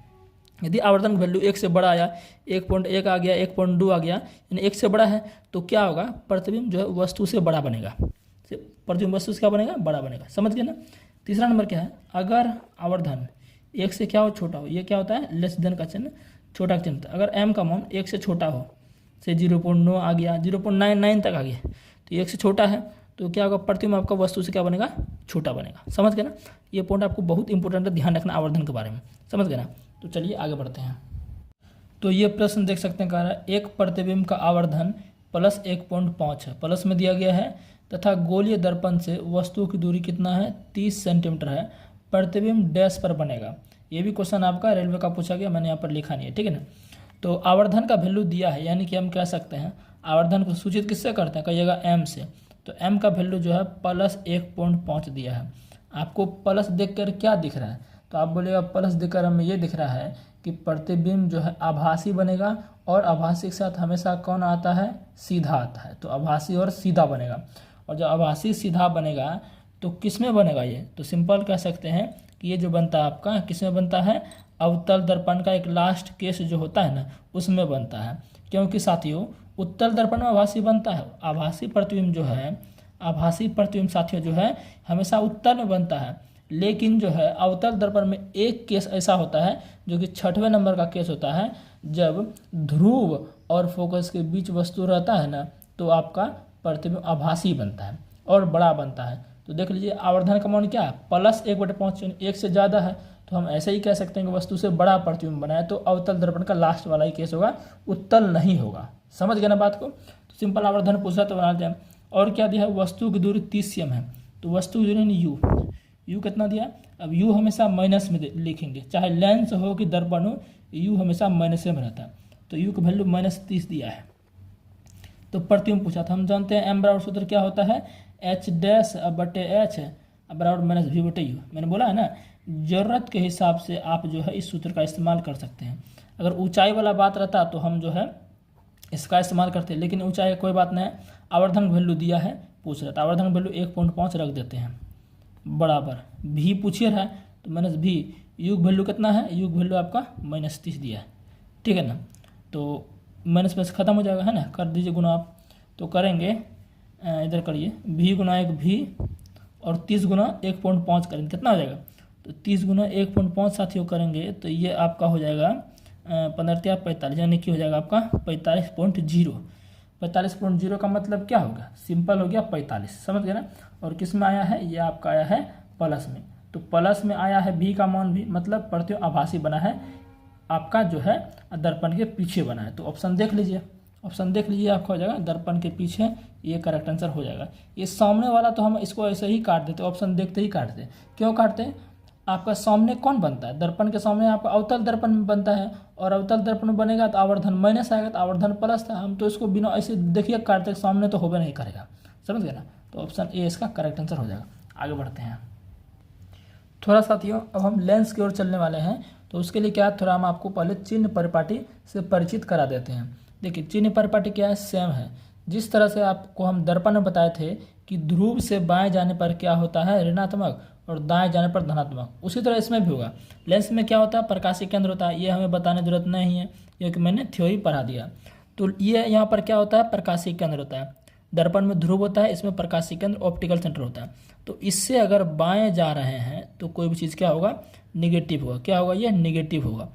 यदि आवर्धन वैल्यू 1 से बड़ा आया, 1.1 आ गया, 1.2 आ गया, यानी 1 से बड़ा है, तो क्या होगा, प्रतिबिंब जो है वस्तु से बड़ा बनेगा। प्रतिबिंब वस्तु से क्या बनेगा, बड़ा बनेगा। समझ गए ना। तीसरा नंबर क्या है, अगर आवर्धन 1 से क्या हो, छोटा हो, ये क्या होता है, लेस देन का चिन्ह, छोटा का चिन्ह। अगर m का मान 1 से छोटा हो, से 0.9 आ गया, 0.99 तक आ गया, तो 1 से छोटा है तो क्या होगा, प्रतिबिंब आपका वस्तु से क्या बनेगा, छोटा बनेगा। समझ गए ना। ये पॉइंट आपको बहुत इंपॉर्टेंट है, ध्यान रखना आवर्धन के बारे में। समझ गए ना। तो चलिए आगे बढ़ते हैं। तो ये प्रश्न देख सकते हैं, कह रहा है एक प्रतिबिंब का आवर्धन प्लस 1.5 है, प्लस में दिया गया है, तथा गोलीय दर्पण से वस्तु की दूरी कितना है, 30 सेंटीमीटर है, प्रतिबिंब डैश पर बनेगा। ये भी क्वेश्चन आपका रेलवे का पूछा गया, मैंने यहाँ पर लिखा नहीं है, ठीक है ना। तो आवर्धन का वैल्यू दिया है, यानी कि हम कह सकते हैं आवर्धन को सूचित किससे करते हैं, कहिएगा m से। तो m का वैल्यू जो है प्लस 1.5 दिया है। आपको प्लस देखकर क्या दिख रहा है, तो आप बोलेगा प्लस देखकर हमें ये दिख रहा है कि प्रतिबिंब जो है आभासी बनेगा, और आभासी के साथ हमेशा कौन आता है, सीधा आता है। तो आभासी और सीधा बनेगा, और जब आभासी सीधा बनेगा तो किस में बनेगा ये, तो सिंपल कह सकते हैं कि ये जो बनता है आपका किस में बनता है, अवतल दर्पण का एक लास्ट केस जो होता है ना, उसमें बनता है। क्योंकि साथियों उत्तल दर्पण में आभासी बनता है, आभासी प्रतिबिंब जो है, आभासी प्रतिबिंब साथियों जो है हमेशा उत्तल में बनता है। लेकिन जो है अवतल दर्पण में एक केस ऐसा होता है जो कि 6वें नंबर का केस होता है, जब ध्रुव और फोकस के बीच वस्तु रहता है ना, तो आपका प्रतिबिंब आभासी बनता है और बड़ा बनता है। तो देख लीजिए आवर्धन का मान क्या है, प्लस 1/5, 1 से ज़्यादा है, तो हम ऐसे ही कह सकते हैं कि वस्तु से बड़ा प्रतिबिंब बना है। तो अवतल दर्पण का लास्ट वाला ही केस होगा, उत्तल नहीं होगा। समझ गए ना बात को। तो सिंपल आवर्धन पूछा तो बना दें। और क्या दिया है, वस्तु की दूरी 30 cm है, तो वस्तु की दूरी यू कितना दिया, अब यू हमेशा माइनस में लिखेंगे, चाहे लेंस हो कि दर्पण हो, यू हमेशा माइनस में रहता है। तो यू का वैल्यू -30 दिया है। तो प्रतिबिंब पूछा था, हम जानते हैं m बराबर सूत्र क्या होता है, h डैश बटे h बराबर -v/u। मैंने बोला है ना, ज़रूरत के हिसाब से आप जो है इस सूत्र का इस्तेमाल कर सकते हैं। अगर ऊंचाई वाला बात रहता तो हम जो है इसका इस्तेमाल करते हैं, लेकिन ऊंचाई कोई बात नहीं है, आवर्धन वैल्यू दिया है, पूछ रहा था, आवर्धन वैल्यू 1.5 रख देते हैं, बराबर v पूछिए रहा है तो -v, युग वैल्यू कितना है, युग वैल्यू आपका -30 दिया है, ठीक है ना। तो माइनस में से खत्म हो जाएगा, है ना, कर दीजिए गुना आप। तो करेंगे इधर करिए, v गुना 1 v और 30 गुना 1.5 करेंगे, कितना हो जाएगा, तो 30 गुना 1.5 साथियों करेंगे तो ये आपका हो जाएगा 15×45, यानी कि हो जाएगा आपका 45.0। 45.0 का मतलब क्या होगा, सिंपल हो गया 45। समझ गए ना। और किस में आया है, ये आपका आया है प्लस में। तो प्लस में आया है v का मान भी, मतलब प्रतिबिंब आभासी बना है, आपका जो है दर्पण के पीछे बना है। तो ऑप्शन देख लीजिए, ऑप्शन देख लीजिए, आपका हो जाएगा दर्पण के पीछे, ये करेक्ट आंसर हो जाएगा। ये सामने वाला तो हम इसको ऐसे ही काट देते, ऑप्शन देखते ही काटते हैं। क्यों काटते हैं, आपका सामने कौन बनता है, दर्पण के सामने आपका अवतल दर्पण में बनता है, और अवतल दर्पण में बनेगा तो आवर्धन माइनस आएगा, तो आवर्धन प्लस था, हम तो इसको बिना ऐसे देखिए काटते, सामने तो होबे नहीं करेगा। समझ गए ना। तो ऑप्शन ए इसका करेक्ट आंसर हो जाएगा। आगे बढ़ते हैं थोड़ा साथियों, अब हम लेंस की ओर चलने वाले हैं। तो उसके लिए क्या है, थोड़ा हम आपको पहले चिन्ह परिपाटी से परिचित करा देते हैं। देखिए चिन्ह परिपाटी क्या है, सेम है। जिस तरह से आपको हम दर्पण में बताए थे कि ध्रुव से बाएं जाने पर क्या होता है, ऋणात्मक, और दाएं जाने पर धनात्मक, उसी तरह इसमें भी होगा। लेंस में क्या होता है, प्रकाशीय केंद्र होता है, ये हमें बताने की जरूरत नहीं है क्योंकि मैंने थ्योरी पढ़ा दिया। तो ये यहाँ पर क्या होता है, प्रकाशीय केंद्र होता है। दर्पण में ध्रुव होता है, इसमें प्रकाशीय केंद्र ऑप्टिकल सेंटर होता है। तो इससे अगर बाएं जा रहे हैं तो कोई भी चीज़ क्या होगा, निगेटिव होगा। क्या होगा, ये निगेटिव होगा।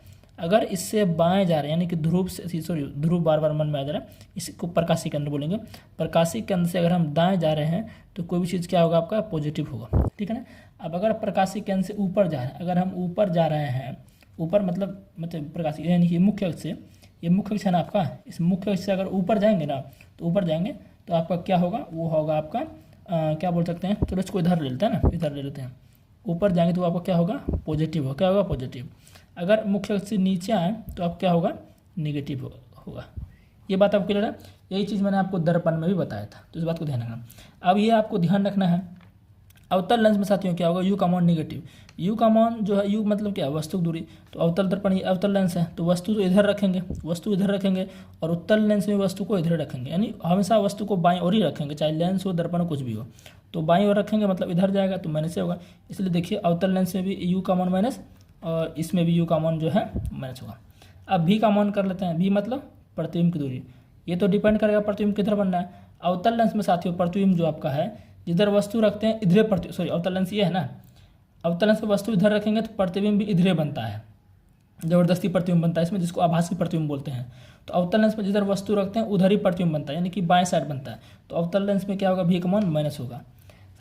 अगर इससे बाएं जा रहे हैं यानी कि ध्रुव से, सॉरी ध्रुव बार बार मन में आ जा रहा है, इसको प्रकाशी केंद्र बोलेंगे। प्रकाशी केंद्र से अगर हम दाएं जा रहे हैं तो कोई भी चीज़ क्या होगा आपका पॉजिटिव होगा, ठीक है ना। अब अगर प्रकाशी केंद्र से ऊपर जा रहे हैं, अगर हम ऊपर जा रहे हैं, ऊपर मतलब प्रकाशी यानी कि मुख्य अक्ष से, ये मुख्य अक्ष है ना आपका, इस मुख्य अक्ष से अगर ऊपर जाएंगे ना, तो ऊपर जाएंगे तो आपका क्या होगा, वो होगा आपका क्या बोल सकते हैं, चलो इसको इधर ले लेते हैं ना, इधर ले लेते हैं। ऊपर जाएंगे तो आपका क्या होगा, पॉजिटिव होगा, क्या होगा पॉजिटिव। अगर मुख्य अक्ष से नीचे आए तो आप क्या होगा, निगेटिव होगा। ये बात आपको क्लियर है। यही चीज़ मैंने आपको दर्पण में भी बताया था, तो इस बात को ध्यान रखना। अब ये आपको ध्यान रखना है, अवतल लेंस में साथियों क्या होगा, यू का मान निगेटिव। यू का मान जो है, यू मतलब क्या, वस्तु की दूरी। तो अवतल दर्पण ये अवतल लेंस है, तो वस्तु तो इधर रखेंगे, वस्तु इधर रखेंगे, और उत्तल लेंस में वस्तु को इधर रखेंगे, यानी हमेशा वस्तु को बाईं ओर ही रखेंगे, चाहे लेंस हो दर्पण हो कुछ भी हो। तो बाईं ओर रखेंगे मतलब इधर जाएगा तो माइनस से होगा। इसलिए देखिए अवतल लेंस में भी यू का मान माइनस, और इसमें भी यू का मान जो है माइनस होगा। अब भी का मान कर लेते हैं, भी मतलब प्रतिबिंब की दूरी। ये तो डिपेंड करेगा प्रतिबिंब किधर बनना है। अवतल लेंस में साथियों प्रतिबिंब जो आपका है, जिधर वस्तु रखते हैं इधरे सॉरी अवतल लेंस ये है ना, अवतल लेंस में वस्तु इधर रखेंगे तो प्रतिबिंब भी इधरे बनता है, जबरदस्ती प्रतिबिंब बनता है इसमें, जिसको आभासी प्रतिबिंब बोलते हैं। तो अवतल लेंस में जिधर वस्तु रखते हैं उधर ही प्रतिबिंब बनता है, यानी कि बाएं साइड बनता है। तो अवतल लेंस में क्या होगा, भी का मान माइनस होगा।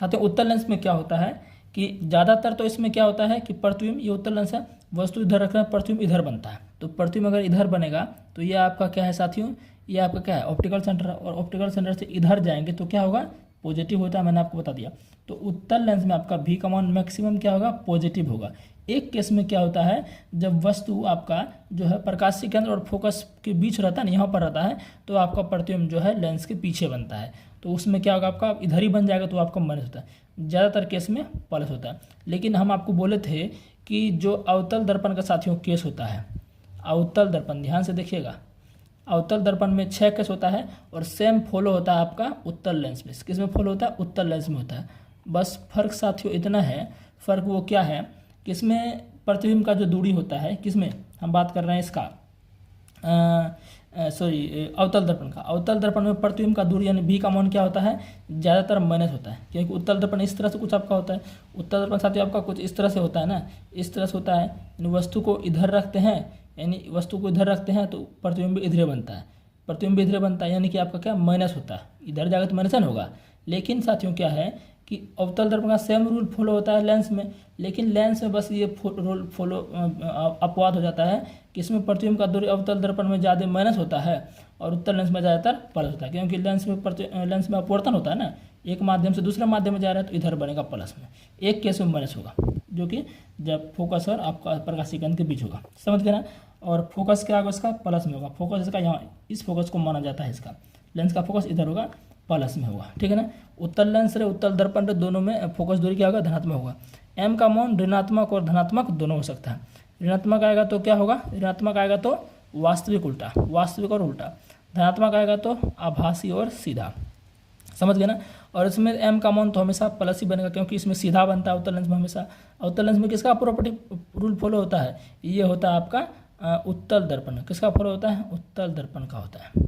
साथ ही उत्तल लेंस में क्या होता है कि ज़्यादातर तो इसमें क्या होता है कि प्रतिबिंब, ये उत्तल लेंस है, वस्तु इधर रखना है, प्रतिबिंब इधर बनता है। तो प्रतिबिंब अगर इधर बनेगा तो ये आपका क्या है साथियों, ये आपका क्या है, ऑप्टिकल सेंटर है, और ऑप्टिकल सेंटर से इधर जाएंगे तो क्या होगा, पॉजिटिव होता है, मैंने आपको बता दिया। तो उत्तल लेंस में आपका भी का मान मैक्सिमम क्या होगा, पॉजिटिव होगा। एक केस में क्या होता है, जब वस्तु आपका जो है प्रकाशीय केंद्र और फोकस के बीच रहता है ना, यहाँ पर रहता है, तो आपका प्रतिबिंब जो है लेंस के पीछे बनता है। तो उसमें क्या होगा, आपका इधर ही बन जाएगा, तो आपका माइनस होता है। ज़्यादातर केस में प्लस होता है। लेकिन हम आपको बोले थे कि जो अवतल दर्पण का साथियों केस होता है, अवतल दर्पण ध्यान से देखिएगा, अवतल दर्पण में 6 केस होता है, और सेम फॉलो होता है आपका उत्तल लेंस में। किस में फॉलो होता है, उत्तल लेंस में होता है। बस फर्क साथियों इतना है, फर्क वो क्या है कि इसमें प्रतिबिंब का जो दूरी होता है, किसमें हम बात कर रहे हैं इसका, सॉरी अवतल दर्पण का। अवतल दर्पण में प्रतिबिंब का दूरी यानी भी का मान क्या होता है, ज़्यादातर माइनस होता है, क्योंकि उत्तल दर्पण इस तरह से कुछ आपका होता है, उत्तल दर्पण साथियों आपका कुछ इस तरह से होता है ना, इस तरह से होता है, वस्तु को इधर रखते हैं, यानी वस्तु को इधर रखते हैं तो प्रतिबिंब इधर बनता है, प्रतिबिंब इधर बनता है, यानी कि आपका क्या माइनस होता है, इधर जाएगा तो माइनस होगा। लेकिन साथियों क्या है कि अवतल दर्पण का सेम रूल फॉलो होता है लेंस में, लेकिन लेंस में बस ये रूल फॉलो अपवाद हो जाता है कि इसमें प्रतिबिंब का दूरी अवतल दर्पण में ज़्यादा माइनस होता है, और उत्तल लेंस में ज़्यादातर प्लस होता है, क्योंकि लेंस में अपवर्तन होता है ना, एक माध्यम से दूसरे माध्यम में जा रहा है तो इधर बनेगा प्लस में, एक केस में माइनस होगा, जो कि जब फोकस और आपका प्रकाशीय केंद्र के बीच होगा, समझ गए ना। और फोकस क्या होगा इसका, प्लस में होगा। फोकस इसका यहाँ इस फोकस को माना जाता है, इसका लेंस का फोकस इधर होगा, प्लस में होगा, ठीक है ना। उत्तल लेंस रे उत्तल दर्पण रे दोनों में फोकस दूरी क्या होगा, धनात्मक होगा। एम का मान ऋणात्मक और धनात्मक दोनों हो सकता है। ऋणात्मक आएगा तो क्या होगा, ऋणात्मक आएगा तो वास्तविक उल्टा, वास्तविक और उल्टा। धनात्मक आएगा तो आभासी और सीधा, समझ गए ना। और इसमें एम का मान तो हमेशा प्लस ही बनेगा, क्योंकि इसमें सीधा बनता है अवतल लेंस में हमेशा। अवतल लेंस में किसका प्रॉपर्टी रूल फॉलो होता है, ये होता है आपका उत्तल दर्पण। किसका फॉलो होता है, उत्तल दर्पण का होता है।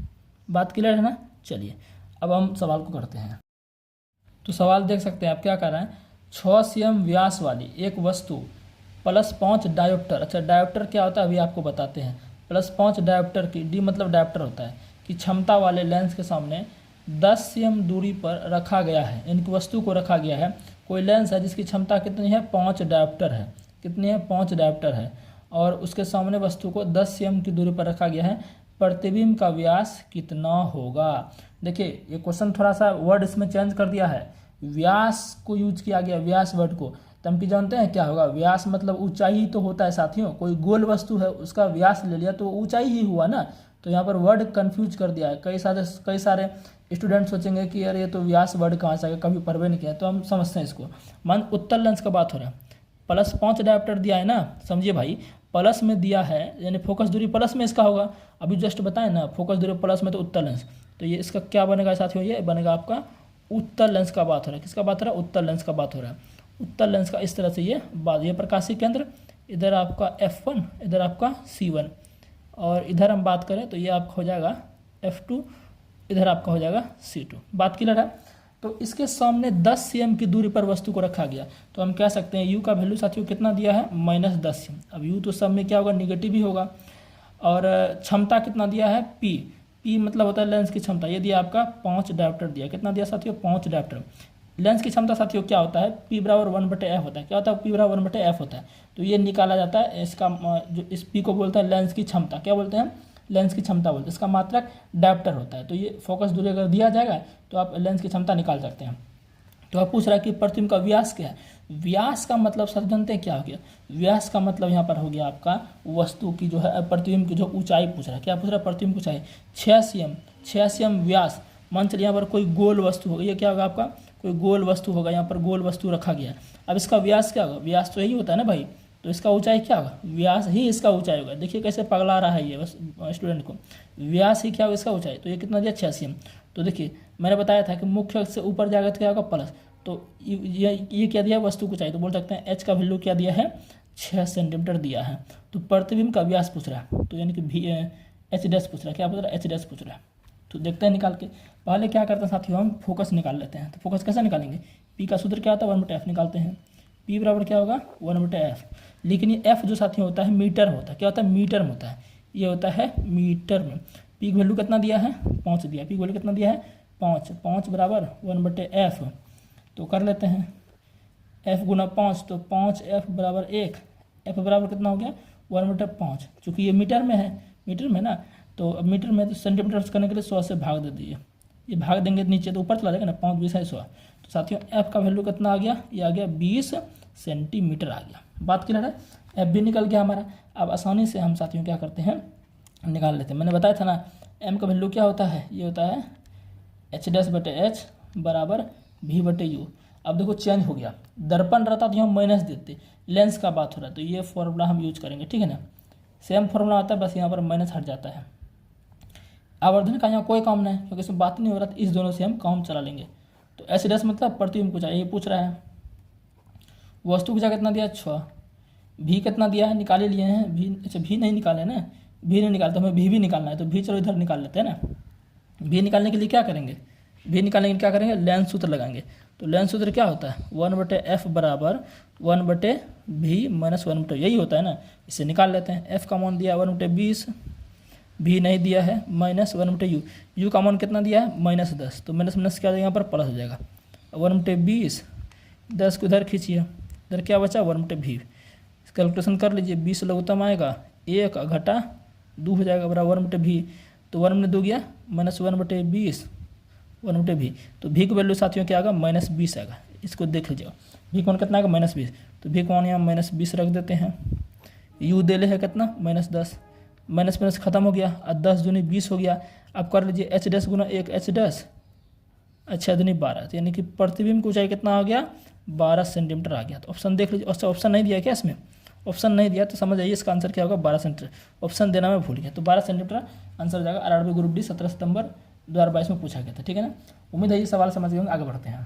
बात क्लियर है ना। चलिए अब हम सवाल को करते हैं। तो सवाल देख सकते हैं आप, क्या कर रहे हैं, 6 cm व्यास वाली एक वस्तु +5 डायोप्टर, अच्छा डायोप्टर क्या होता है अभी आपको बताते हैं। +5 डायोप्टर की, डी मतलब डायोप्टर होता है, कि क्षमता वाले लेंस के सामने 10 cm दूरी पर रखा गया है, इनकी वस्तु को रखा गया है। कोई लेंस है जिसकी क्षमता कितनी है, 5 डायोप्टर है, कितनी है, 5 डायोप्टर है, और उसके सामने वस्तु को 10 cm की दूरी पर रखा गया है। प्रतिबिंब का व्यास कितना होगा। देखिए ये क्वेश्चन थोड़ा सा वर्ड इसमें चेंज कर दिया है, व्यास को यूज किया गया, व्यास वर्ड को। तो हम की जानते हैं क्या होगा, व्यास मतलब ऊंचाई ही तो होता है साथियों। कोई गोल वस्तु है उसका व्यास ले लिया तो ऊंचाई ही हुआ ना। तो यहाँ पर वर्ड कंफ्यूज कर दिया है। कई सारे स्टूडेंट सोचेंगे कि यार ये तो व्यास वर्ड कहाँ से आ गया, कभी पढ़वे नहीं किया। तो हम समझते हैं इसको। मान उत्तल लेंस का बात हो रहा है, +5 डायोप्टर दिया है ना, समझिए भाई प्लस में दिया है, यानी फोकस दूरी प्लस में इसका होगा। अभी जस्ट बताएं ना, फोकस दूरी प्लस में तो उत्तल लेंस, तो ये इसका क्या बनेगा साथियों, ये बनेगा आपका उत्तल लेंस का बात हो रहा है। किसका बात हो रहा है, उत्तल लेंस का बात हो रहा है। उत्तल लेंस का इस तरह से ये बात, ये प्रकाशीय केंद्र, इधर आपका F1, इधर आपका C1, और इधर हम बात करें तो ये आपका हो जाएगा F2, इधर आपका हो जाएगा C2। बात क्लियर है। तो इसके सामने 10 cm की दूरी पर वस्तु को रखा गया, तो हम कह सकते हैं u का वैल्यू साथियों कितना दिया है, -10 cm। अब u तो सब में क्या होगा, निगेटिव ही होगा। और क्षमता कितना दिया है, p मतलब होता है लेंस की क्षमता। ये दिया आपका 5 डायोप्टर दिया, कितना दिया साथियों, 5 डायोप्टर। लेंस की क्षमता साथियों क्या होता है, P बराबर 1/f होता है। क्या होता है, P बराबर 1/f होता है। तो ये निकाला जाता है, इसका जो इस P को बोलते हैं लेंस की क्षमता। क्या बोलते हैं, लेंस की क्षमता बोलते हैं। इसका मात्रक डायोप्टर होता है। तो ये फोकस दूरी अगर दिया जाएगा तो आप लेंस की क्षमता निकाल सकते हैं। तो आप पूछ रहा है कि प्रतिबिंब का व्यास क्या है। व्यास का मतलब सर जानते हैं क्या हो गया, व्यास का मतलब यहाँ पर हो गया आपका वस्तु की जो है प्रतिबिंब की जो ऊंचाई पूछ रहा है। क्या पूछ रहा है, प्रतिबिंब की ऊंचाई 6 cm व्यास। मान चलिए यहाँ पर कोई गोल वस्तु होगा, ये क्या होगा आपका, कोई गोल वस्तु होगा, यहाँ पर गोल वस्तु रखा गया है। अब इसका व्यास क्या होगा, व्यास तो यही होता है ना भाई, तो इसका ऊंचाई क्या होगा, व्यास ही इसका ऊंचाई होगा। देखिए कैसे पगला रहा है ये बस स्टूडेंट को, व्यास ही क्या होगा इसका ऊंचाई। तो ये कितना दिया, 6 cm। तो देखिए मैंने बताया था कि मुख्य अक्ष से ऊपर जाएगा तो क्या होगा, प्लस। तो ये क्या दिया, वस्तु को चाहिए, तो बोल सकते हैं h का वैल्यू क्या दिया है, 6 सेंटीमीटर दिया है। तो प्रतिबिंब का व्यास पूछ रहा है, तो यानी कि h डैश पूछ रहा है। क्या पूछ रहा है, h डैश पूछ रहा है। तो देखते हैं निकाल के। पहले क्या करते हैं साथियों, हम फोकस निकाल लेते हैं। तो फोकस कैसे निकालेंगे, p का सूत्र क्या होता है, 1/f निकालते हैं। p बराबर क्या होगा, 1/f। लेकिन ये f जो साथियों होता है मीटर में होता है। क्या होता है, मीटर में होता है। ये होता है मीटर में। p की वैल्यू कितना दिया है, 5 दिया। p की वैल्यू कितना दिया है, 5 बराबर 1/f। तो कर लेते हैं, f गुना 5, तो 5f बराबर 1। f बराबर कितना हो गया, 1/5। चूँकि ये मीटर में है, मीटर में ना, तो अब मीटर में तो सेंटीमीटर करने के लिए 100 से भाग दे दीजिए। ये भाग देंगे नीचे तो ऊपर चला जाएगा ना, 5 20 है 100। तो साथियों f का वैल्यू कितना आ गया, ये आ गया 20 सेंटीमीटर आ गया। बात क्लियर है, f भी निकल गया हमारा। अब आसानी से हम साथियों क्या करते हैं, निकाल लेते हैं। मैंने बताया था ना, m का वैल्यू क्या होता है, ये होता है h' बराबर v/u। अब देखो चेंज हो गया, दर्पण रहता तो हम माइनस देते, लेंस का बात हो रहा है तो ये फॉर्मूला हम यूज करेंगे, ठीक है ना। सेम फॉर्मूला आता है, बस यहाँ पर माइनस हट जाता है। आवर्धन का यहाँ कोई काम नहीं, क्योंकि इसमें बात नहीं हो रहा, तो इस दोनों से हम काम चला लेंगे। तो h' मतलब प्रतिबिंब को चाहिए, ये पूछ रहा है। वस्तु की जगह कितना दिया, 6। भी कितना दिया है, निकाले लिए हैं। भी, अच्छा भी नहीं निकाले ना, भी नहीं निकालते, हमें भी निकालना है। तो भी चलो इधर निकाल लेते हैं ना। भी निकालने के लिए क्या करेंगे, भी निकालने के लिए क्या करेंगे, लेंस सूत्र लगाएंगे। तो लेंस सूत्र क्या होता है, 1/f बराबर 1/v माइनस 1/, यही होता है ना। इसे निकाल लेते हैं। f का मान दिया 1/20, भी नहीं दिया है, माइनस 1/u। u का मान कितना दिया है, -10। तो माइनस क्या हो जाएगा, यहाँ पर प्लस हो जाएगा। 1/20, 10 को इधर खींचिए, इधर क्या बचा, 1/v। कैलकुलेशन कर लीजिए, 20 लघुत्तम आएगा, 1 घटा 2 हो जाएगा बराबर 1/v। तो 1 में 2 गया, -1/20 1/v। तो v की वैल्यू साथियों क्या आएगा, -20 आएगा। इसको देख लीजिए, v कौन कितना आएगा, -20। तो v कौन यहाँ -20 रख देते हैं। u दे ले है कितना, -10, माइनस खत्म हो गया, और 10 दूनी 20 हो गया। अब कर लीजिए h' गुना 1 h', अच्छा दूनी 12, यानी कि प्रतिबिंब की ऊंचाई कितना आ गया, 12 सेंटीमीटर आ गया। तो ऑप्शन देख लीजिए। अच्छा ऑप्शन नहीं दिया क्या इसमें, ऑप्शन नहीं दिया तो समझ आइए इसका आंसर क्या होगा, 12 सेंटीमीटर। ऑप्शन देना मैं भूल गया, तो 12 सेंटीमीटर आंसर हो जाएगा। RRB ग्रुप डी 17 सितंबर 2022 में पूछा गया था, ठीक है ना। उम्मीद है ये सवाल समझ गए होंगे। आगे बढ़ते हैं।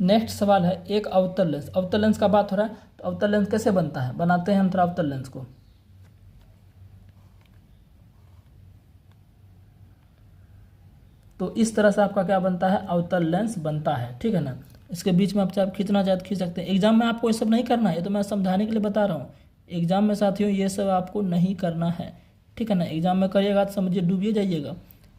नेक्स्ट सवाल है, एक अवतल लेंस। अवतल लेंस का बात हो रहा है, तो अवतल लेंस कैसे बनता है, बनाते हैं हम थोड़ा अवतल लेंस को। तो इस तरह से आपका क्या बनता है, अवतल लेंस बनता है, ठीक है ना। इसके बीच में आप चाहे खींचना चाहे तो खींच सकते हैं। एग्जाम में आपको ये सब नहीं करना है, ये तो मैं समझाने के लिए बता रहा हूँ। एग्जाम में साथियों ये सब आपको नहीं करना है, ठीक है ना। एग्जाम में करिएगा तो समझिए डूबिए जाइएगा,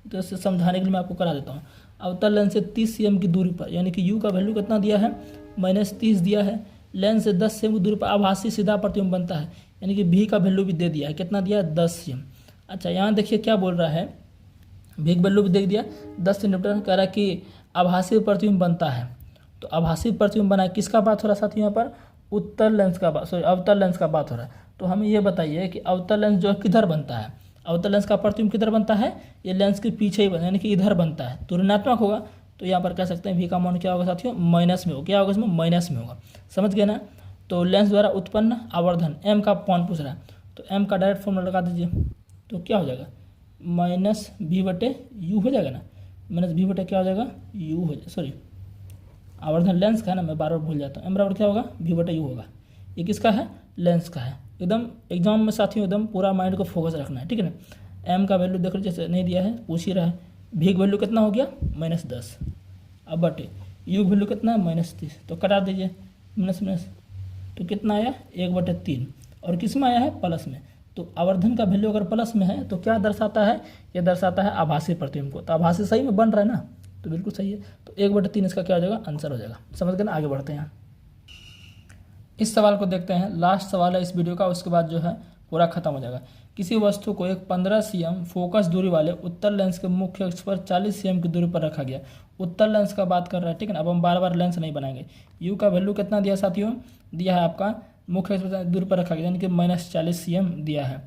तो इससे समझाने के लिए मैं आपको करा देता हूँ। अवतल लेंस से 30 cm की दूरी पर, यानी कि u का वैल्यू कितना दिया है, -30 दिया है। लेंस से 10 cm की दूरी पर आभासी सीधा प्रतिबिंब बनता है, यानी कि v का वैल्यू भी दे दिया है, कितना दिया है, 10 cm। अच्छा यहाँ देखिए क्या बोल रहा है, v का वैल्यू भी दे दिया 10 सेंटीमीटर। कह रहा है कि आभासी प्रतिबिंब बनता है। तो आभासी प्रतिबिंब बना है, किसका बात हो रहा है साथियों, यहाँ पर उत्तल लेंस का बात, सॉरी अवतल लेंस का बात हो रहा है। तो हमें ये बताइए कि अवतल लेंस जो किधर बनता है, अवतल लेंस का प्रतिबिंब किधर बनता है, ये लेंस के पीछे ही बनता है, यानी कि इधर बनता है। तो ऋणात्मक होगा, तो यहाँ पर कह सकते हैं v का मान क्या होगा साथियों, माइनस में होगा। क्या होगा इसमें, माइनस में होगा, समझ गए ना। तो लेंस द्वारा उत्पन्न आवर्धन m का मान पूछ रहा है, तो m का डायरेक्ट फॉर्मूला लगा दीजिए। तो क्या हो जाएगा, -v/u हो जाएगा ना, -v/ क्या हो जाएगा, u हो जाएगा, सॉरी आवर्धन लेंस का है ना, मैं बार बार भूल जाता हूँ। m बराबर क्या होगा, v/u होगा। ये किसका है, लेंस का है। एकदम एग्जाम में साथियों एकदम पूरा माइंड को फोकस रखना है, ठीक है ना। m का वैल्यू देख लीजिए, जैसे नहीं दिया है, पूछ ही रहा है। v की वैल्यू कितना हो गया, -10। अब बटे यू वैल्यू कितना है -30, तो कटा दीजिए माइनस माइनस, तो कितना आया 1/3, और किस में आया है प्लस में। तो आवर्धन का वैल्यू अगर प्लस में है तो क्या दर्शाता है, ये दर्शाता है आभासी प्रतिबिंब को। तो आभासी सही में बन रहा है ना, तो बिल्कुल सही है। तो 1/3 इसका क्या हो जाएगा, आंसर हो जाएगा। समझ गए ना, आगे बढ़ते हैं। इस सवाल को देखते हैं, लास्ट सवाल है इस वीडियो का, उसके बाद जो है पूरा खत्म हो जाएगा। किसी वस्तु को एक 15 cm फोकस दूरी वाले उत्तल लेंस के मुख्य अक्ष पर 40 cm की दूरी पर रखा गया। उत्तल लेंस का बात कर रहा है, ठीक है ना। अब हम बार बार लेंस नहीं बनाएंगे। यू का वैल्यू कितना दिया साथियों, दिया है आपका मुख्य अक्ष पर दूरी पर रखा गया, यानी कि -40 cm दिया है।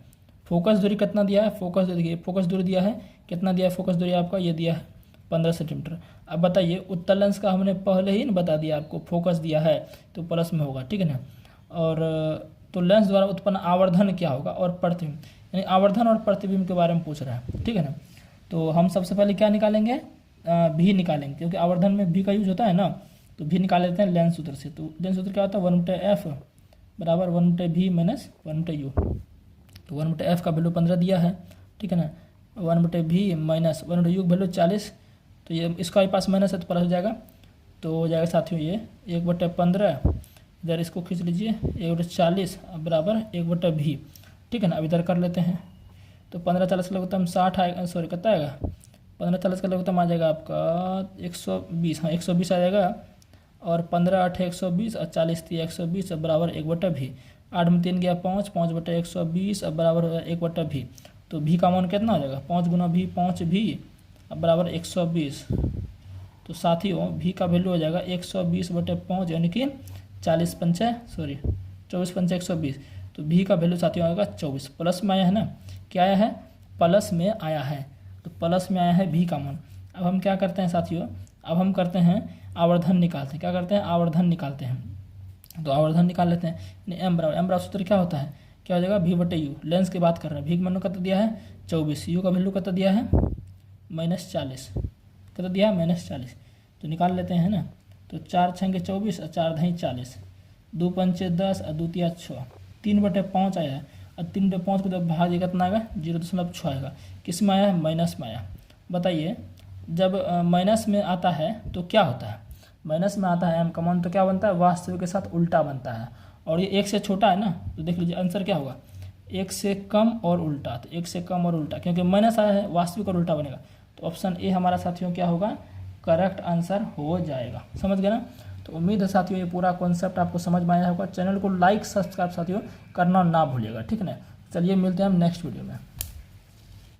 फोकस दूरी कितना दिया है, फोकस दूरी, फोकस दूरी दिया है कितना, दिया है फोकस दूरी आपका, ये दिया है 15 सेंटीमीटर। अब बताइए उत्तल लेंस का हमने पहले ही बता दिया आपको, फोकस दिया है तो प्लस में होगा, ठीक है ना। और तो लेंस द्वारा उत्पन्न आवर्धन क्या होगा और प्रतिबिंब, यानी आवर्धन और प्रतिबिंब के बारे में पूछ रहा है, ठीक है ना। तो हम सबसे पहले क्या निकालेंगे, भी निकालेंगे, क्योंकि आवर्धन में भी का यूज होता है ना। तो भी निकाल लेते हैं लेंस सूत्र से। तो लेंस सूत्र क्या होता है, 1/f बराबर 1/v माइनस 1/u। तो 1/f का वैल्यू 15 दिया है, ठीक है ना। 1/v माइनस 1/u का वैल्यू 40, तो ये इसका पास माइनस है तो प्लस हो जाएगा। तो हो जाएगा साथियों ये 1/15, इधर इसको खींच लीजिए 1/40 बराबर 1/v, ठीक है ना। अब इधर कर लेते हैं। तो 15/40 का लगभग 60 आएगा, सॉरी कितना आएगा, 15/40 का लगभग आ जाएगा आपका 120, हाँ 120 आ जाएगा। और 15×8 120 और 40 120 बराबर 1/v। 8 में 3 गया 5, 5/120 अब बराबर 1/v। तो v का मान कितना हो जाएगा, 5 गुना v 5v अब बराबर 120। तो साथियों v का वैल्यू हो जाएगा 120/5, यानी कि 24 5 120। तो v का वैल्यू साथियों आएगा 24। प्लस में आया है ना, क्या आया है, प्लस में आया है। तो प्लस में आया है v का मान। अब हम क्या करते हैं साथियों, अब हम करते हैं आवर्धन निकालते हैं। क्या करते हैं, आवर्धन निकालते हैं। तो आवर्धन निकाल लेते हैं, यानी m बराबर सूत्र क्या होता है, क्या हो जाएगा v/u। लेंस की बात कर रहे हैं, v का मान कितना दिया है 24, u का वैल्यू कितना दिया है -40, कितना दिया है -40। तो निकाल लेते हैं ना। तो 4 छंगे 24 और 4 दही 40, 2 पंचे 10 और 2 तिया 6, 3/5 आया है। और 3/5 को जब भाग देगा कितना आएगा, 0.6 आएगा। किस में आया है, माइनस में आया। बताइए जब माइनस में आता है तो क्या होता है, माइनस में आता है m का मान तो क्या बनता है, वास्तविक के साथ उल्टा बनता है। और ये 1 से छोटा है ना, तो देख लीजिए आंसर क्या होगा, 1 से कम और उल्टा। तो 1 से कम और उल्टा, क्योंकि माइनस आया है वास्तविक और उल्टा बनेगा। तो ऑप्शन ए हमारा साथियों क्या होगा, करेक्ट आंसर हो जाएगा। समझ गए ना। तो उम्मीद है साथियों ये पूरा कॉन्सेप्ट आपको समझ में आया होगा। चैनल को लाइक सब्सक्राइब साथियों करना ना भूलिएगा, ठीक है ना। चलिए मिलते हैं हम नेक्स्ट वीडियो में।